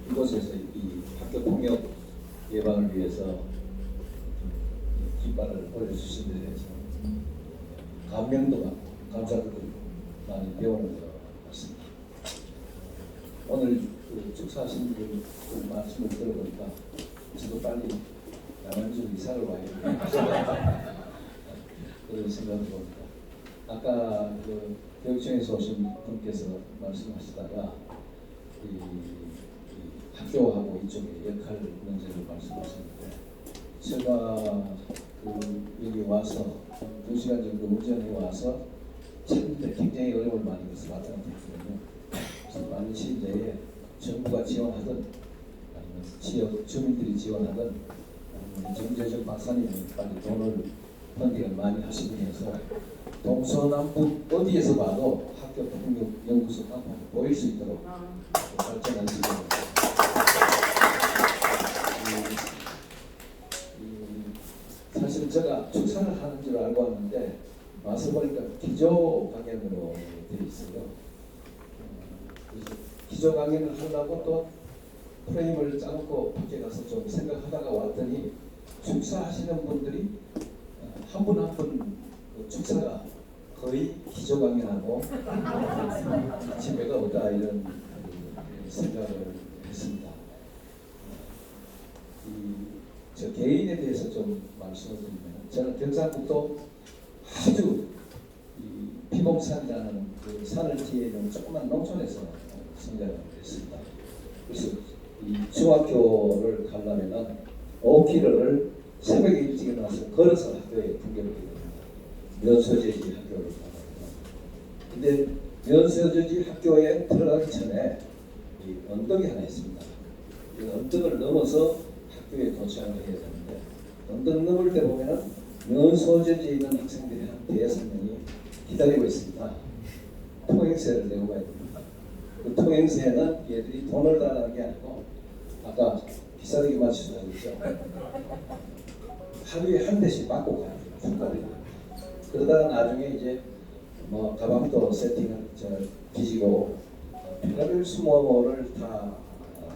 이곳에서 이 학교 폭력 예방을 위해서 깃발을 올려주신 데 대해서 감명도 받고 감사도 드리고 많이 배우는 것 같습니다. 오늘 축사하신 분 말씀을 들어보니까 저도 빨리 남한주로 이사를 와야 그런 생각을 봅니다. 아까 교육청에서 오신 분께서 말씀하시다가 이 학교하고 이쪽의 역할 문제를 말씀하셨는데, 제가 여기 와서 2시간 정도 운전해 와서 처음부터 굉장히 어려움을 많이 겪어서 왔다 갔다 했거든요. 그래서 많은 시일 내에 정부가 지원하든 아니면 지역 주민들이 지원하든 아니면 정재정 박사님이 빨리 돈을 펀딩을 많이 하시면서 동서남북 어디에서 봐도 학교 폭력 연구소가 보일 수 있도록 발전한 지점입니다. 사실 제가 축사를 하는 줄 알고 왔는데 와서 보니까 기조 강연으로 되어 있어요. 그래서 기조 강연을 하려고 또 프레임을 짜놓고 밖에 가서 좀 생각하다가 왔더니 축사하시는 분들이 한 분 한 분 축사가 거의 기조 강연하고 집회가 오다 이런 생각을 했습니다. 저 개인에 대해서 좀 말씀을 드리면, 저는 경상북도 아주 피봉산이라는 그 산을 뒤에 있는 조그만 농촌에서 성장을 했습니다. 그래서 이 중학교를 가려면은 5km를 새벽에 일찍 일어나서 걸어서 학교에 등교를 해야 됩니다. 면서재지 학교를 가거든요. 근데 면서재지 학교에 들어가기 전에 이 언덕이 하나 있습니다. 이 언덕을 넘어서 학교에 도착을 해야 되는데, 언덕 넘을 때 보면은 면소재지에 있는 학생들이 한 대여섯 명이 기다리고 있습니다. 통행세를 내고 가야 됩니다. 그 통행세는 얘들이 돈을 달라는 게 아니고, 아까 비싸게 맞추자고 그랬죠. 하루에 한 대씩 맞고 가야 돼요. 그러다가 나중에 이제 뭐 가방도 세팅을 뒤지고 별별 수모를 다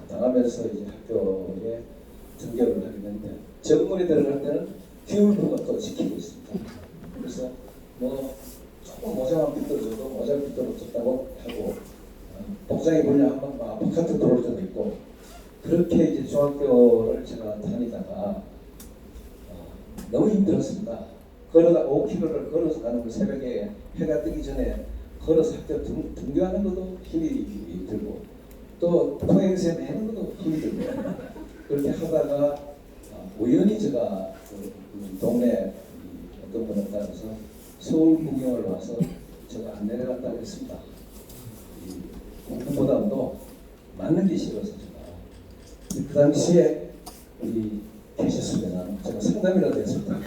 당하면서 이제 학교에 등교를 하게 되는데, 정문에 들어갈 때는 규율부가 또 지키고 있습니다. 그래서 뭐 조금 모자만 빗들어줘도 모자를 빗들어줬다고 하고, 복장이 보냐 한번 막 바깥으로 들어올 때도 있고, 그렇게 이제 중학교를 제가 다니다가 너무 힘들었습니다. 걸어가 5km를 걸어서 가는 거, 새벽에 해가 뜨기 전에 걸어서 학교 등교하는 것도 힘이 들고, 또 통행세 내는 것도 힘이 들고, 그렇게 하다가 우연히 제가 그 동네 어떤 분을 따라서 서울 구경을 와서 제가 안 내려갔다고 했습니다. 공부보다도 맞는 게 싫어서 제가. 그 당시에 계셨으면 제가 상담이라도 했습니다.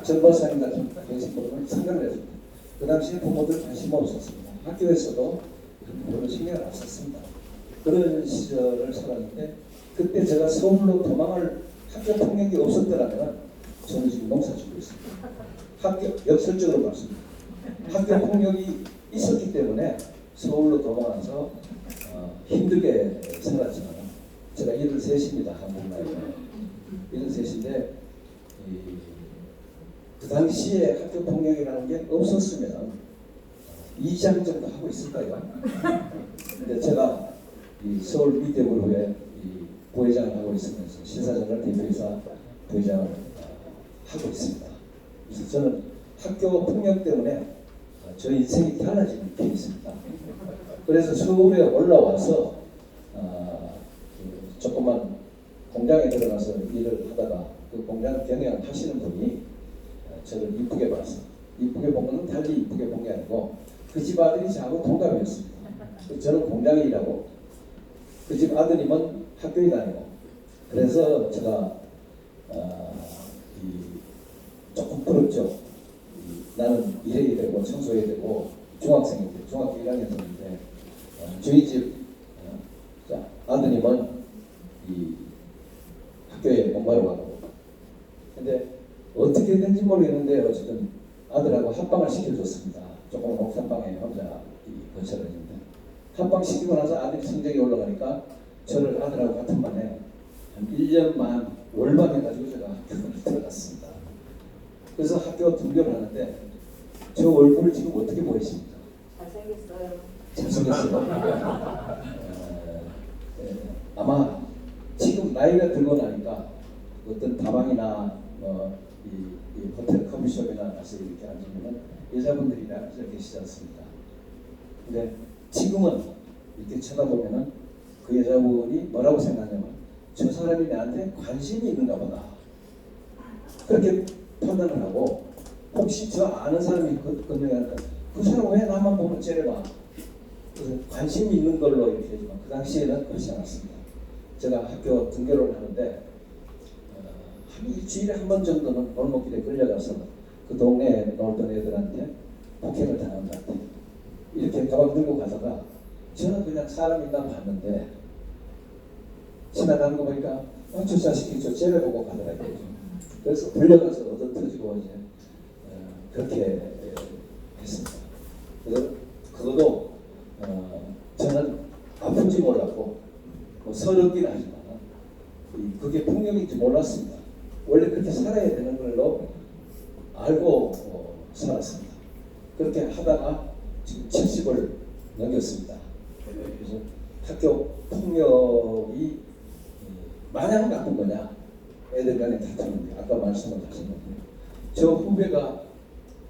전 박사님 같은 계신 상담을 했습니다. 그 당시에 부모들 관심 없었습니다. 학교에서도 별로 신경을 안 썼습니다. 그런 시절을 살았는데, 그때 제가 서울로 도망을, 학교 폭력이 없었더라면 저는 지금 농사 짓고 있습니다. 학교 역설적으로 말씀드립니다. 학교 폭력이 있었기 때문에 서울로 도망와서 힘들게 살았지만, 제가 73입니다. 한국 나이에 73인데 그 당시에 학교 폭력이라는 게 없었으면 2장 정도 하고 있을까요? 근데 제가 서울 미대그룹의 부회장을 하고 있으면서 신사전을 대표이사 부회장을 하고 있습니다. 그래서 저는 학교 폭력 때문에 저 인생이 달라지는 게 있습니다. 그래서 서울에 올라와서 조그만 공장에 들어가서 일을 하다가 그 공장 경영하시는 분이 저를 이쁘게 봤어. 이쁘게 본 건 달리 이쁘게 본 게 아니고, 그 집 아들이 저하고 동갑이었습니다. 저는 공장에 일하고 그 집 아드님은 학교에 다니고, 그래서 제가 조금 부럽죠. 나는 일해야 되고 청소해야 되고 중학생이 돼. 중학교 1학년 됐는데 저희 집 아드님은 학교에 공부하러 가고, 근데 어떻게 된지 모르겠는데 어쨌든 아들하고 합방을 시켜줬습니다. 조금 옥상방에 혼자 거처를 했는데, 합방 시키고 나서 아들이 성적이 올라가니까 저를 아들하고 같은 반에 한 1년만 월반해가지고 제가 학교를 들어갔습니다. 그래서 학교 등교를 하는데 저 얼굴을 지금 어떻게 보이십니까? 잘생겼어요. 잘생겼어요. 아마 지금 나이가 들고 나니까 어떤 다방이나 이 호텔 커피숍이나 가서 이렇게 앉으면 여자분들이랑 계시지 않습니까? 근데 지금은 이렇게 쳐다보면은 그 여자분이 뭐라고 생각하냐면 저 사람이 나한테 관심이 있는가 보다. 그렇게 판단을 하고 혹시 저 아는 사람이 건너가니까 그 사람 왜 나만 보면 째려봐. 그래서 관심이 있는 걸로 이렇게 하지만 그 당시에는 그렇지 않았습니다. 제가 학교 등교를 하는데 한 일주일에 한 번 정도는 골목길에 끌려가서 그 동네에 놀던 애들한테 폭행을 당한 것 같아요. 이렇게 가방 들고 가다가 저는 그냥 사람 있나 봤는데 지나가는 거 보니까 저 자식이 저 째려보고 가더라고요. 그래서 불려가서 얻어터지고 이제 그렇게 했습니다. 그래서 그것도 저는 아픈지 몰랐고 서럽긴 하지만 그게 폭력인지 몰랐습니다. 원래 그렇게 살아야 되는 걸로 알고 살았습니다. 그렇게 하다가 지금 70을 넘겼습니다. 그래서 학교 폭력이 마냥 나쁜 거냐? 애들 간에 다투는데 아까 말씀을 하셨는데 저 후배가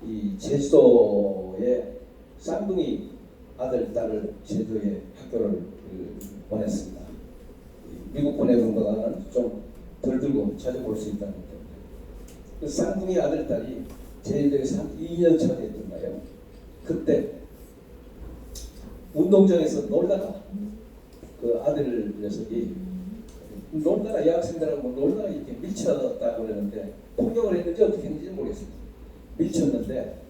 이 제주도에 쌍둥이 아들, 딸을 제주도에 학교를 보냈습니다. 미국 보내는 거는 좀 덜 들고 자주 볼 수 있다는 때문에 그 쌍둥이 아들, 딸이 제주도에서 한 2년 전에 했던가요? 그때 운동장에서 놀다가 그 아들 녀석이 놀다가 여학생들하고 놀다가 이렇게 밀쳤다고 그러는데 폭력을 했는지 어떻게 했는지 모르겠습니다. 밀쳤는데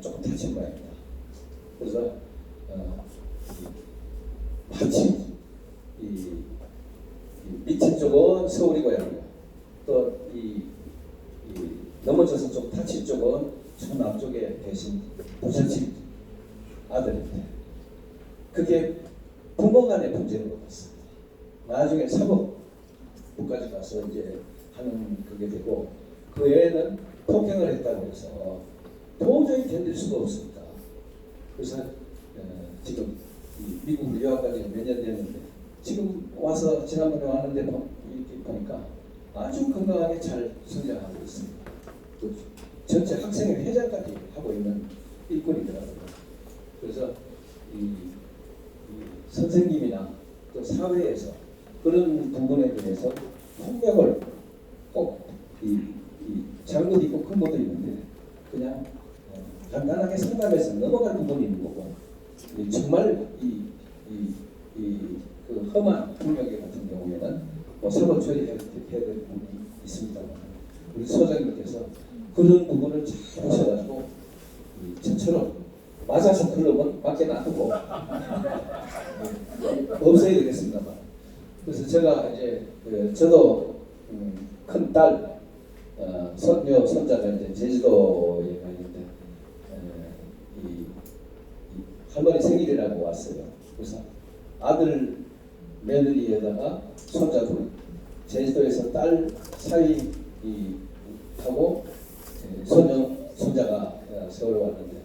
조금 다친 모양입니다. 그래서 마침 이 밑에 쪽은 서울이 고향이고 또 이 넘어져서 좀 다친 쪽은 저 남쪽에 계신 부잣집 아들인데 그게 부모 간의 문제로 갔습니다. 나중에 사법부까지 가서 이제 하는 그게 되고 그 애는 폭행을 했다고 해서 도저히 견딜 수가 없습니다. 그래서 지금 미국으로 유학까지 몇 년 됐는데 지금 와서 지난번에 왔는데 이렇게 보니까 아주 건강하게 잘 성장하고 있습니다. 또 전체 학생회 회장까지 하고 있는 일꾼이더라고요. 그래서 이 선생님이나 또 사회에서 그런 부분에 대해서 폭력을 꼭 잘못 있고 큰 것도 있는데 그냥 간단하게 상담해서 넘어갈 부분이 있는 거고 정말 그 험한 폭력 같은 경우에는 사법 처리해야 될 부분이 있습니다. 우리 소장님께서 그런 부분을 잘 보셔가지고 저처럼 맞아서 그러면 밖에 놔두고 없어야 되겠습니다만 그래서 제가 이제 저도 큰 딸 손녀 손자가 이제 제주도에 가 있는데 이 할머니 생일이라고 왔어요. 그래서 아들 며느리에다가 손자들 제주도에서 딸 사위 하고 손녀 손자가 서울 왔는데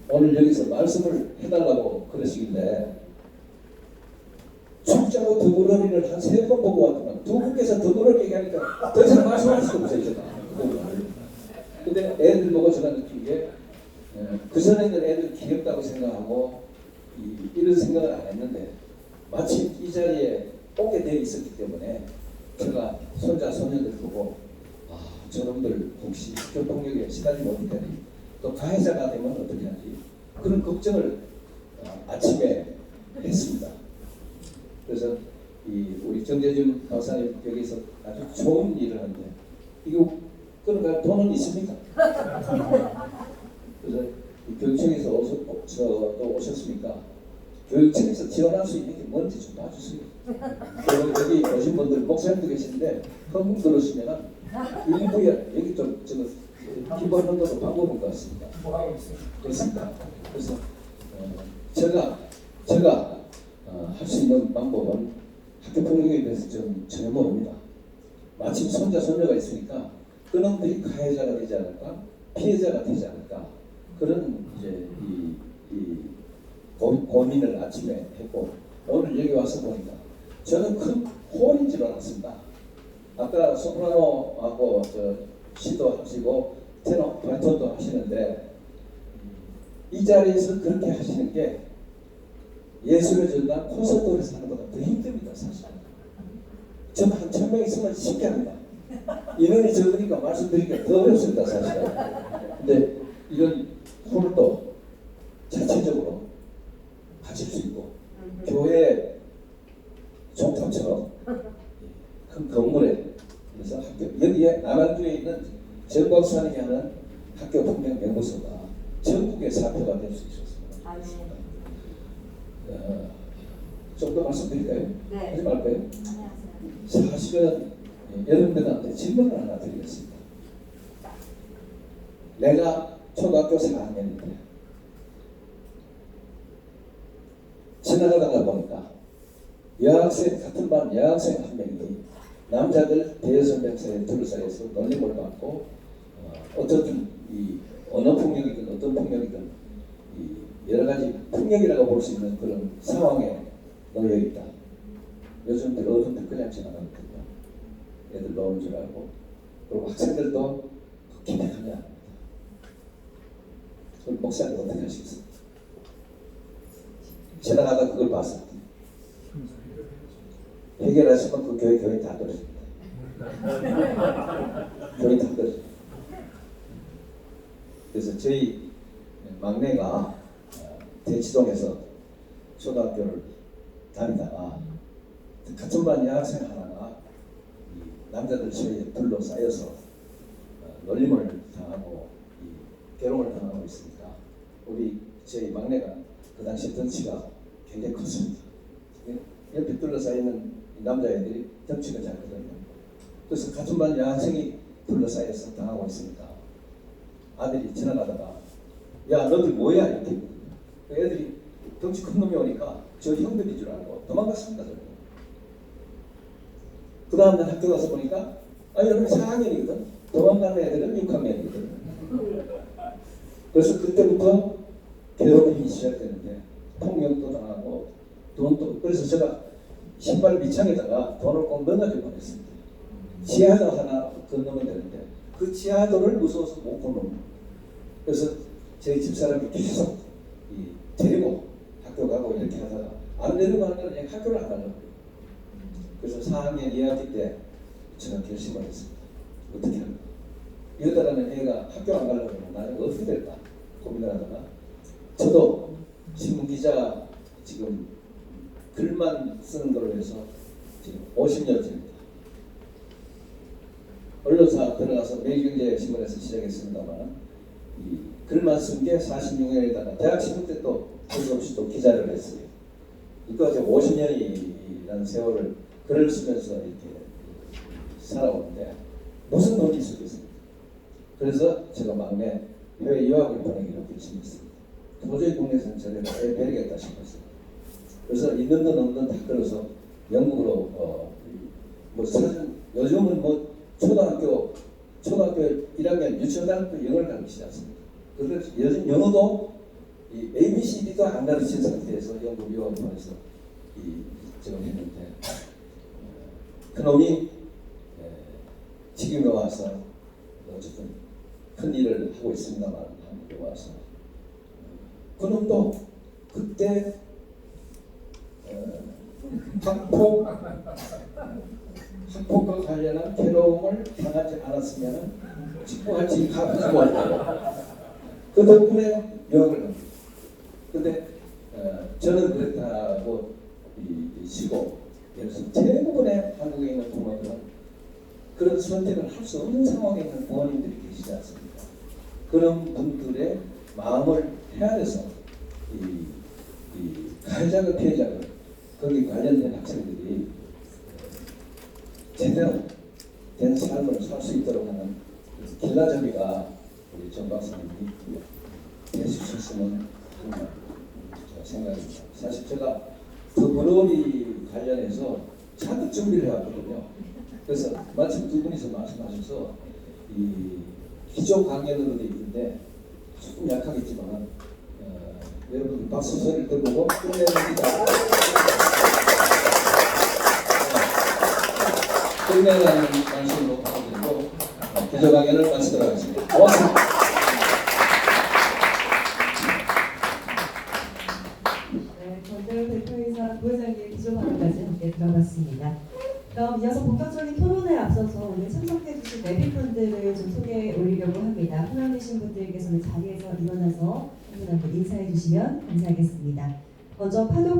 오늘 여기서 말씀을 해달라고 그러시길래 출자로 더불어리를 한 3번 보고 왔더만 두 분께서 더불어 얘기하니까 더 이상 말씀할 수가 없어요. 제가 근데 애들 보고 제가 느낀 게 그 전에는 애들 귀엽다고 생각하고 이런 생각을 안 했는데 마침 이 자리에 오게 돼 있었기 때문에 제가 손자 손녀들 보고 저놈들 혹시 학교폭력에 시달리면 어떻게 하지 또 가해자가 되면 어떻게 하지 그런 걱정을 아침에 했습니다. 그래서 우리 정재준 박사님 여기서 아주 좋은 일을 하는데 이거 끊어갈 돈은 있습니까? 그래서 교육청에서 또 오셨으니까 교육청에서 지원할 수 있는 게 뭔지 좀 봐주세요. 그리고 여기 오신 분들 목사님도 계시는데 헌금 들으시면 일부에 여기 좀 기본 헌금으로 바꿔본 것 같습니다. 그렇습니다. 그래서 제가 할 수 있는 방법은 학교 폭력에 대해서 좀 전혀 모릅니다. 마침 손자 손녀가 있으니까 그놈들이 가해자가 되지 않을까, 피해자가 되지 않을까, 그런 이제 고민을 아침에 했고, 오늘 여기 와서 보니까 저는 큰 홀인 줄 알았습니다. 아까 소프라노하고 시도 하시고 테너 바리톤도 하시는데, 이 자리에서 그렇게 하시는 게 예술의 전당 콘서트에서 하는 것보다 더 힘듭니다. 사실 저는 한 1000명 있으면 쉽게 합니다. 인원이 적으니까 말씀드리기가 더 어렵습니다. 사실. 근데 이런 홀도 자체적으로 가질 수 있고, 교회 종탑처럼 큰 건물에 그래서 학교, 여기에 남한주에 있는 정박사님이 하는 학교 폭력 연구소가 전국의 사표가 될 수 있었습니다. 좀 더 말씀드릴까요? 네. 하지 말까요? 사실은 여러분들한테 질문을 하나 드리겠습니다. 내가 초등학교 4학년인데 지나가다가 보니까 여학생, 같은 반 여학생 한 명이 남자들 대여섯 명 사이에 둘러싸여서 놀림을 받고 어쨌든 이 언어 폭력이든 어떤 폭력이든 이 여러 가지 폭력이라고 볼 수 있는 그런 상황에 놓여 있다. 요즘들 어른들 그냥 지나가거든요. 애들 노는 줄 알고, 그리고 학생들도 기대하지 않습니다. 그럼 목사님 어떻게 하시겠어요? 지나가다 그걸 봤을 때 해결하시면 그 교회 다 떨어집니다. 교회 다 떨어집니다. 그래서 저희 막내가 대치동에서 초등학교를 다니다가 같은 반 여학생 하나가 남자들 사이에 둘러싸여서 놀림을 당하고 괴로움을 당하고 있으니까 우리 저희 막내가 그 당시 덩치가 굉장히 컸습니다. 옆에 둘러싸이는 남자애들이 덩치가 작거든요. 그래서 같은 반 여학생이 둘러싸여서 당하고 있으니까 아들이 지나가다가 야 너들 뭐야 이렇게 그 애들이 덩치 큰 놈이 오니까 저 형들인 줄 알고 도망갔습니다. 그 다음날 학교 가서 보니까 여러분 4학년이거든. 도망가는 애들은 6학년이거든. 그래서 그때부터 괴롭힘이 시작되는데 폭력도 당하고 돈도, 그래서 제가 신발 밑창에다가 돈을 꼭 넣어줄 뻔했습니다. 지하도 하나 건너면 되는데 그 지하도를 무서워서 못 건너면, 그래서 저희 집사람이 계속 데리고 학교 가고 이렇게 하다가 안 데리고 가는 건 학교를 안 가려고. 그래서 4학년 2학기 때 제가 결심을 했습니다. 어떻게 할까? 이러다가는 애가 학교 안 가려고 하면 나는 어떻게 될까 고민을 하다가, 저도 신문기자 지금 글만 쓰는 걸로 해서 지금 50년째입니다. 언론사 들어가서 매일경제신문에서 시작했습니다만 이 글만 쓴 게 46년에다가 대학 신문 때 또 할 수 없이 또 기자를 했어요. 이거 이제 50년이라는 세월을 글을 쓰면서 이렇게 살아오는데 무슨 돈이 있었겠습니까? 그래서 제가 막내 해외 유학을 보내기로 결심했습니다. 도저히 국내에서는 저를 빼버리겠다 싶었어요. 그래서 있는 돈 없는 돈 다 끌어서 영국으로 뭐 사실 요즘은 뭐 초등학교 1학년 유치원학교 영어를 가르치지 않습니까? 그래서 요즘 영어도 이 ABCD도 안 가르친 상태에서 영국 유학을 보내서 지금 했는데 그놈이 지금에 와서 어쨌든 큰 일을 하고 있습니다만 한국에 와서 그놈도 그때 학폭과 관련한 괴로움을 당하지 않았으면 직구할지 가지고 왔다. 그 덕분에 유학을 갑니다. 근데 저는 그렇다고 쉬고, 그래서 대부분의 한국에 있는 부모들은 그런 선택을 할 수 없는 상황에 있는 부모님들이 계시지 않습니까? 그런 분들의 마음을 헤아려서 가해자가 피해자가 거기 관련된 학생들이 제대로 된 삶을 살 수 있도록 하는 길라잡이가 우리 정 박사님이 될 수 있었으면 하는 생각입니다. 사실 제가 더불어리 관련해서 잔뜩 준비를 해왔거든요. 그래서 마침 두 분이서 말씀하셔서 이 기초 강연으로 되어 있는데 조금 약하겠지만 여러분 박수 소리를 들어보고 끝내랍니다. 끝내라는 말씀으로 부탁드리고 기초 강연을 마치도록 하겠습니다. 고맙습니다. 네, 전대우 대표이사 부회장님 기조방까지 함께 들어봤습니다. 그럼 이어서 본격적인 토론에 앞서서 오늘 참석해주신 내빈분들을 좀 소개해 올리려고 합니다. 포함되신 분들께서는 자리에서 일어나서 한 분 한 분 인사해 주시면 감사하겠습니다. 먼저 파도